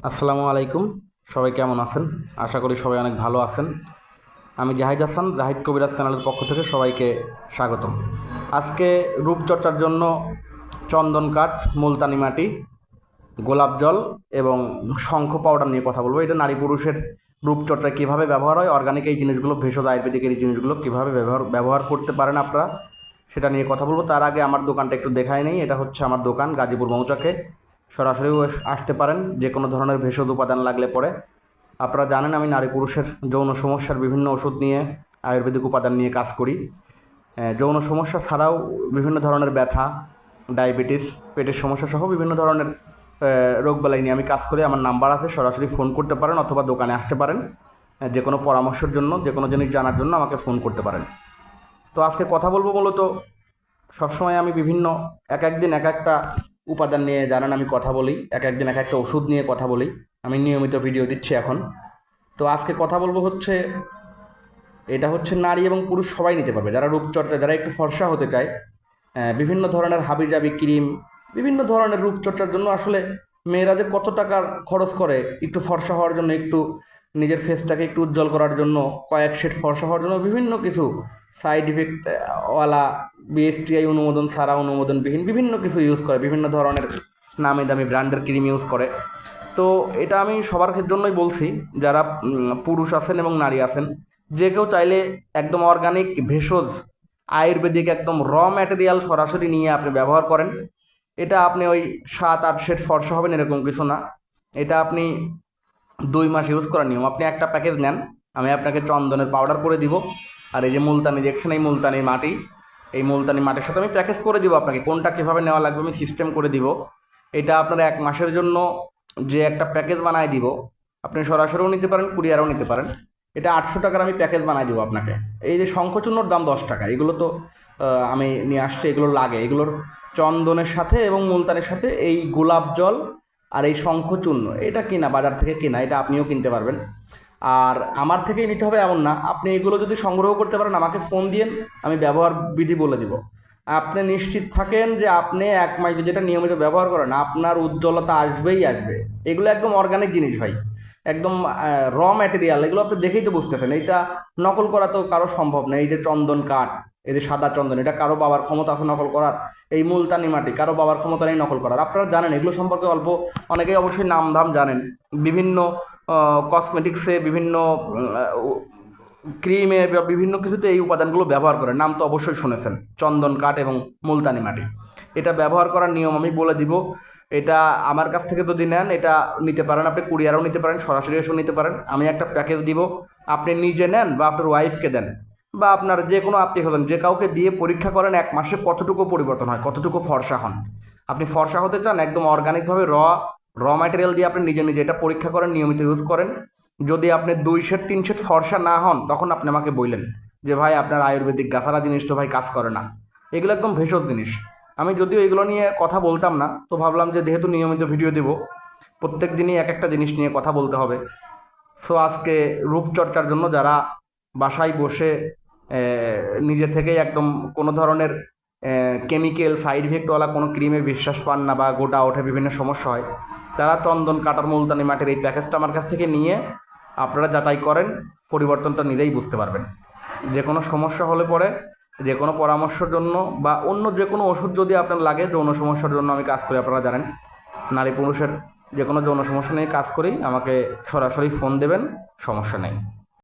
আসসালামু আলাইকুম। সবাই কেমন আছেন? আশা করি সবাই অনেক ভালো আছেন। আমি জাহিদ হাসান, জাহিদ কবিরাজ চ্যানেলের পক্ষ থেকে সবাইকে স্বাগতম। আজকে রূপচর্চার জন্য চন্দন কাঠ, মুলতানি মাটি, গোলাপ জল এবং শঙ্খ পাউডার নিয়ে কথা বলবো। এটা নারী পুরুষের রূপচর্চায় কীভাবে ব্যবহার হয়, অর্গানিক এই জিনিসগুলো, ভেষজ আয়ুর্বেদিকের এই জিনিসগুলো কীভাবে ব্যবহার করতে পারেন আপনারা, সেটা নিয়ে কথা বলবো। তার আগে আমার দোকানটা একটু দেখাই নেই। এটা হচ্ছে আমার দোকান, গাজীপুর মৌচাকে। সরাসরিও আসতে পারেন যে কোনো ধরনের ভেষজ উপাদান লাগলে পরে। আপনারা জানেন আমি নারী পুরুষের যৌন সমস্যার বিভিন্ন ওষুধ নিয়ে, আয়ুর্বেদিক উপাদান নিয়ে কাজ করি। যৌন সমস্যা ছাড়াও বিভিন্ন ধরনের ব্যথা, ডায়াবেটিস, পেটের সমস্যা সহ বিভিন্ন ধরনের রোগবালাই নিয়ে আমি কাজ করি। আমার নাম্বার আছে, সরাসরি ফোন করতে পারেন অথবা দোকানে আসতে পারেন। যে কোনো পরামর্শের জন্য, যে কোনো জিনিস জানার জন্য আমাকে ফোন করতে পারেন। তো আজকে কথা বলবো মূলত, সবসময় আমি বিভিন্ন এক একদিন এক একটা উপাদান নিয়ে জানেন আমি কথা বলি, এক একদিন এক একটা ওষুধ নিয়ে কথা বলি। আমি নিয়মিত ভিডিও দিচ্ছি এখন। তো আজকে কথা বলবো হচ্ছে, এটা হচ্ছে নারী এবং পুরুষ সবাই নিতে পারবে, যারা রূপচর্চা, যারা একটু ফর্সা হতে চায়। বিভিন্ন ধরনের হাবিজাবি ক্রিম, বিভিন্ন ধরনের রূপচর্চার জন্য আসলে মেয়েরা যে কত টাকা খরচ করে একটু ফর্সা হওয়ার জন্য, একটু নিজের ফেসটাকে একটু উজ্জ্বল করার জন্য, কয়েক শেড ফর্সা হওয়ার জন্য বিভিন্ন কিছু সাইড ইফেক্ট ওয়ালা, বিএসটিআই অনুমোদন ছাড়া, অনুমোদনবিহীন বিভিন্ন কিছু ইউজ করে, বিভিন্ন ধরনের নামি দামি ব্র্যান্ডের ক্রিম ইউজ করে। তো এটা আমি সবার জন্যই বলছি, যারা পুরুষ আছেন এবং নারী আছেন, যে কেউ চাইলে একদম অর্গানিক ভেষজ আয়ুর্বেদিক একদম ম্যাটেরিয়াল সরাসরি নিয়ে আপনি ব্যবহার করেন। এটা আপনি ওই 7-8 সেট ফর্সা হবেন এরকম কিছু না। এটা আপনি 2 মাস ইউজ করার নিয়ম। আপনি একটা প্যাকেজ নেন, আমি আপনাকে চন্দনের পাউডার করে দিব। আর এই যে মুলতানি দেখছেন, এই মুলতানি মাটি, এই মুলতানি মাটির সাথে আমি প্যাকেজ করে দিব আপনাকে। কোনটা কীভাবে নেওয়া লাগবে আমি সিস্টেম করে দিব। এটা আপনার 1 মাসের জন্য যে একটা প্যাকেজ বানায় দিব, আপনি সরাসরিও নিতে পারেন, কুরিয়ারও নিতে পারেন। এটা 800 টাকার আমি প্যাকেজ বানাই দিব আপনাকে। এই যে শঙ্খচূর্ণর দাম 10 টাকা, এগুলো তো আমি নিয়ে আসছি, এগুলো লাগে। এগুলোর চন্দনের সাথে এবং মুলতানের সাথে এই গোলাপ জল আর এই শঙ্খচূর্ণ, এটা কিনা, বাজার থেকে কেনা, এটা আপনিও কিনতে পারবেন। আর আমার থেকেই নিতে হবে এমন না। আপনি এগুলো যদি সংগ্রহ করতে পারেন, আমাকে ফোন দিয়েন, আমি ব্যবহার বিধি বলে দিব। আপনি নিশ্চিত থাকেন যে আপনি 1 মাস যদি এটা নিয়মিত ব্যবহার করেন, আপনার উজ্জ্বলতা আসবেই আসবে। এগুলো একদম অর্গানিক জিনিস ভাই, একদম ম্যাটেরিয়াল। এগুলো আপনি দেখেই তো বুঝতেছেন, এইটা নকল করা তো কারো সম্ভব না। এই যে চন্দন কাঠ, এই যে সাদা চন্দন, এটা কারো বাবার ক্ষমতা আছে নকল করার। এই মুলতানি মাটি কারো বাবার ক্ষমতা নেই নকল করার। আপনারা জানেন এগুলো সম্পর্কে অল্প অনেকেই অবশ্যই নাম ধাম জানেন। বিভিন্ন কসমেটিক্সে, বিভিন্ন ক্রিমে বা বিভিন্ন কিছুতে এই উপাদানগুলো ব্যবহার করে, নাম তো অবশ্যই শুনেছেন, চন্দন কাঠ এবং মুলতানি মাটি। এটা ব্যবহার করার নিয়ম আমি বলে দিব। এটা আমার কাছ থেকে যদি নেন, এটা নিতে পারেন, আপনি কুরিয়ারও নিতে পারেন, সরাসরি এসেও নিতে পারেন। আমি একটা প্যাকেজ দিব, আপনি নিজে নেন বা আপনার ওয়াইফকে দেন বা আপনার যে কোনো আত্মীয় স্বজন, যে কাউকে দিয়ে পরীক্ষা করেন 1 মাসে কতটুকু পরিবর্তন হয়, কতটুকু ফর্সা হন। আপনি ফর্সা হতে চান একদম অর্গানিকভাবে, ম্যাটেরিয়াল দিয়ে আপনি নিজে নিজে এটা পরীক্ষা করেন, নিয়মিত ইউজ করেন। যদি আপনি 2 সেট 3 সেট ফর্সা না হন, তখন আপনি আমাকে বললেন যে ভাই আপনার আয়ুর্বেদিক গাছারা জিনিস তো ভাই কাজ করে না। এগুলো একদম ভেষজ জিনিস। আমি যদিও এগুলো নিয়ে কথা বলতাম না, তো ভাবলাম যে যেহেতু নিয়মিত ভিডিও দেব, প্রত্যেক দিনই এক একটা জিনিস নিয়ে কথা বলতে হবে। সো আজকে রূপচর্চার জন্য যারা বাসায় বসে নিজে থেকেই একদম কোনো ধরনের কেমিক্যাল সাইড ইফেক্টওয়ালা কোনো ক্রিমে বিশ্বাস পান না বা গোটা ওঠে, বিভিন্ন সমস্যা হয়, তারা চন্দন কাটার মুলতানি মাটির এই প্যাকেজটা আমার কাছ থেকে নিয়ে আপনারা যাচাই করেন, পরিবর্তনটা নিজেই বুঝতে পারবেন। যে কোনো সমস্যা হলে পরে, যে কোনো পরামর্শের জন্য বা অন্য যে কোনো ওষুধ যদি আপনার লাগে, যৌন সমস্যার জন্য আমি কাজ করি, আপনারা জানেন নারী পুরুষের যে কোনো যৌন সমস্যা নিয়ে কাজ করি, আমাকে সরাসরি ফোন দেবেন, সমস্যা নেই।